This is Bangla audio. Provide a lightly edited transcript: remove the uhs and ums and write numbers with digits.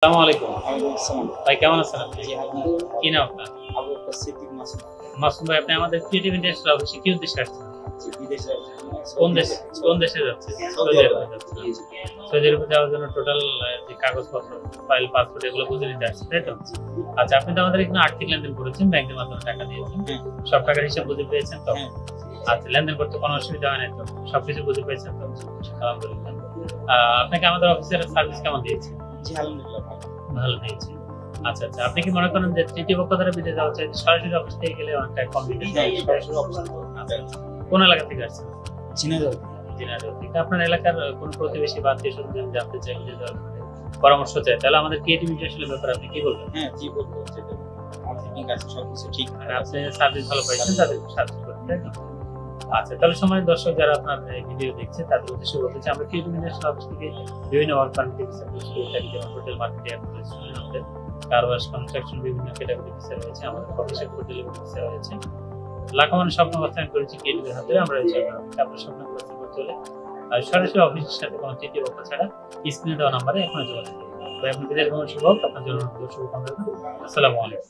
আসসালামু আলাইকুম। ওয়ালাইকুম আসসালাম। ভাই কেমন আছেন আপনি? জি, আলহামদুলিল্লাহ। কি নাম আপনার? আবু বকর সিদ্দিক মাসুদ। মাসুম ভাই, আপনি আমাদের ক্রিয়েটিভ ইন্ডাস্ট্রিয়াল অফিসে কি উদ্দেশ্যে আসছেন? জি, বিদেশে কোন সৌদি দেশে আরবে। কোন দেশে যাচ্ছেন? সৌদি সৌদি আরবে। আরবে যাচ্ছেন। জি, জি। সৌদি আরবে যাওয়ার জন্য টোটাল যে কাগজপত্র, ফাইল, পাসপোর্ট এগুলো বুঝে নিতে আসছেন, তাই তো? আচ্ছা, আপনি তো আমাদের এখানে আর্থিক লেনদেন করেছেন, ব্যাংকের মাধ্যমে টাকা দিয়েছেন। হ্যাঁ, সব টাকার হিসাব বুঝে পেয়েছেন তো? হ্যাঁ। আচ্ছা, লেনদেন করতে কোনো অসুবিধা হয় নাই তো? সবকিছু বুঝে পেয়েছেন তো? আলহামদুলিল্লাহ। আপনাকে আমাদের অফিসের সার্ভিস কেমন দিয়েছে? জি, আলহামদুলিল্লাহ ভালো। ভালো দিয়েছে। আচ্ছা, আচ্ছা। আপনি কি মনে করেন যে তৃতীয় পক্ষ দ্বারা বিদেশ যাওয়া চাই, সরাসরি অফিস থেকে গেলে অনেকটা কনভিনিয়েন্ট না, হয়? সরাসরি অবস্থা তো আচ্ছা, কোন এলাকা থেকে আসছেন? ঝিনাইদহ। ঝিনাইদহ থেকে। আপনার এলাকার কোনো প্রতিবেশী বা আত্মীয়-স্বজন জানতে চাই, বিদেশ যাওয়ার ব্যাপারে পরামর্শ চায়, তাহলে আমাদের ক্রিয়েটিভিটি আসলে ব্যাপারে আপনি কি বলবেন? হ্যাঁ, জি বলবো যেটা আমার ঠিক আছে, সবকিছু ঠিক মানে আপনি সার্ভিস ভালো পাইছেন, তাদের সাহায্য করতে, তাই তো? আচ্ছা, তাহলে সম্মানিত দর্শক যারা আপনার এই ভিডিও দেখছে তাদের উদ্দেশ্যে বলতে চাই, আমরা ক্রিয়েটিভ ইন্ডাস্ট্রিয়াল অফিস থেকে বিভিন্ন ওয়ার্ক পারমিট সার্ভিস করে থাকি, যেমন hotel, marketing, restaurant, car wash, construction, বিভিন্ন ক্যাটাগরি ভিসা রয়েছে, আমাদের কফি ফুড ডেলিভারি ভিসা রয়েছে। লাখো স্বপ্ন বাস্তবায়ন করেছি ক্রিয়েটিভের হাতে। আমরা রয়েছি আপনার স্বপ্ন বাস্তবায়ন করতে হলে আর সরাসরি অফিসের সাথে কোনো তৃতীয় পক্ষ ছাড়া স্ক্রিনে দেওয়া নাম্বারে এখনো যোগাযোগ করুন। ভাই, আপনি বিদেশ ভ্রমণ শুভ হোক, আপনার জন্য শুভকামনা রইল। আসসালামু আলাইকুম।